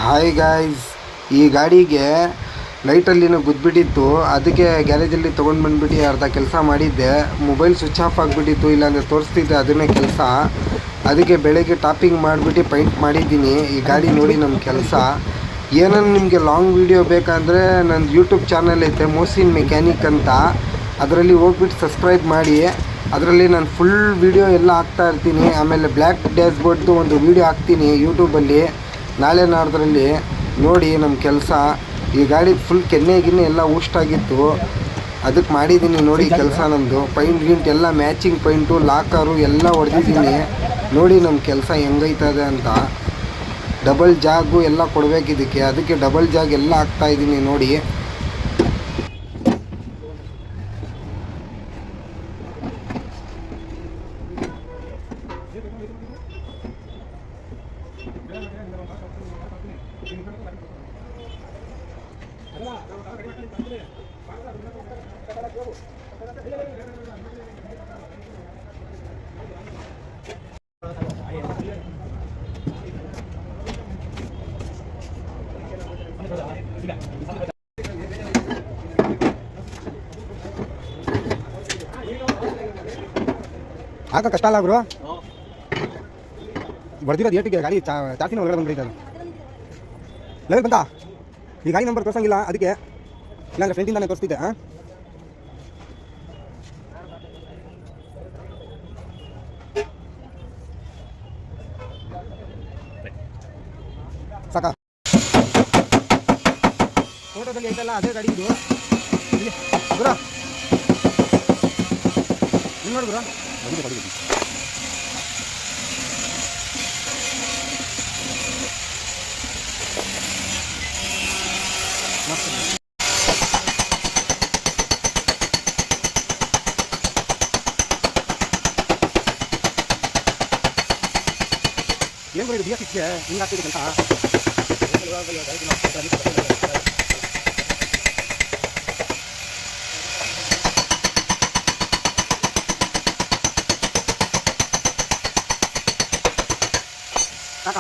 Hi guys, ಈ ಗಾಡಿಗೆ ಲೈಟಲ್ಲಿನೂ ಗುದ್ಬಿಟ್ಟಿತ್ತು. ಅದಕ್ಕೆ ಗ್ಯಾರೇಜಲ್ಲಿ ತೊಗೊಂಡು ಬಂದುಬಿಟ್ಟು ಅರ್ಧ ಕೆಲಸ ಮಾಡಿದ್ದೆ. ಮೊಬೈಲ್ ಸ್ವಿಚ್ ಆಫ್ ಆಗಿಬಿಟ್ಟಿತ್ತು, ಇಲ್ಲಾಂದರೆ ತೋರಿಸ್ತಿದ್ದೆ ಅದನ್ನೇ ಕೆಲಸ. ಅದಕ್ಕೆ ಬೆಳಗ್ಗೆ ಟಾಪಿಂಗ್ ಮಾಡಿಬಿಟ್ಟು ಪೈಂಟ್ ಮಾಡಿದ್ದೀನಿ. ಈ ಗಾಡಿ ನೋಡಿ ನಮ್ಮ ಕೆಲಸ. ಏನನ್ನು ನಿಮಗೆ ಲಾಂಗ್ ವೀಡಿಯೋ ಬೇಕಂದರೆ ನನ್ನ ಯೂಟ್ಯೂಬ್ ಚಾನಲ್ ಐತೆ ಮೋಸಿನ್ ಮೆಕ್ಯಾನಿಕ್ ಅಂತ, ಅದರಲ್ಲಿ ಹೋಗ್ಬಿಟ್ಟು ಸಬ್ಸ್ಕ್ರೈಬ್ ಮಾಡಿ. ಅದರಲ್ಲಿ ನಾನು ಫುಲ್ ವೀಡಿಯೋ ಎಲ್ಲ ಹಾಕ್ತಾ ಇರ್ತೀನಿ. ಆಮೇಲೆ ಬ್ಲ್ಯಾಕ್ ಡ್ಯಾಶ್ ಬೋರ್ಡ್ದು ಒಂದು ವೀಡಿಯೋ ಹಾಕ್ತೀನಿ ಯೂಟ್ಯೂಬಲ್ಲಿ, ನಾಳೆ ನಾಡ್ದ್ರಲ್ಲಿ ನೋಡಿ ನಮ್ಮ ಕೆಲಸ. ಈ ಗಾಡಿ ಫುಲ್ ಕೆನ್ನೆ ಗಿನ್ನೆ ಎಲ್ಲ ಊಷ್ಟಾಗಿತ್ತು, ಅದಕ್ಕೆ ಮಾಡಿದ್ದೀನಿ ನೋಡಿ ಕೆಲಸ. ನಮ್ಮದು ಪೈಂಟ್ ಗಿಂಟ್ ಎಲ್ಲ ಮ್ಯಾಚಿಂಗ್ ಪೈಂಟು, ಲಾಕರು ಎಲ್ಲ ಹೊಡೆದಿದ್ದೀನಿ. ನೋಡಿ ನಮ್ಮ ಕೆಲಸ ಹೆಂಗೈತದೆ ಅಂತ. ಡಬಲ್ ಜಾಗು ಎಲ್ಲ ಕೊಡಬೇಕು ಇದಕ್ಕೆ, ಅದಕ್ಕೆ ಡಬಲ್ ಜಾಗ್ ಎಲ್ಲ ಹಾಕ್ತಾಯಿದ್ದೀನಿ ನೋಡಿ. ಆಗ ಕಷ್ಟ ಅಲ್ಲ ಗುರು, ಬರ್ದಿರೋದು ಏಟಿಗೆ ಗಾಡಿ ಚಾರ್ಜಿನ ಒಳಗಡೆ ಬಂದ್ಬಿಟ್ಟು ಲೆವೆಲ್ ಬಂತ. ಈ ಗಾಡಿ ನಂಬರ್ ತೋರಿಸಂಗಿಲ್ಲ, ಅದಕ್ಕೆ ಇಲ್ಲಾಂದ್ರೆ ಫ್ರೆಂಟಿಂದಾನೆ ತೋರಿಸ್ತಿದ್ದೆ. ಸಾಕ ಫೋಟೋದಲ್ಲಿ ಐತಲ್ಲ ಅದೇ ಗಾಡಿ ಇದು. ಗುರ ನೀವು ನೋಡಿ ಗುರ ಏನು ಬರೀ ದಿಯಾ ಸಿಕ್ಕೆ ಹಿಂಗಾಗ್ತಿದೆ ಕೆಲಸ. ಸಾಕ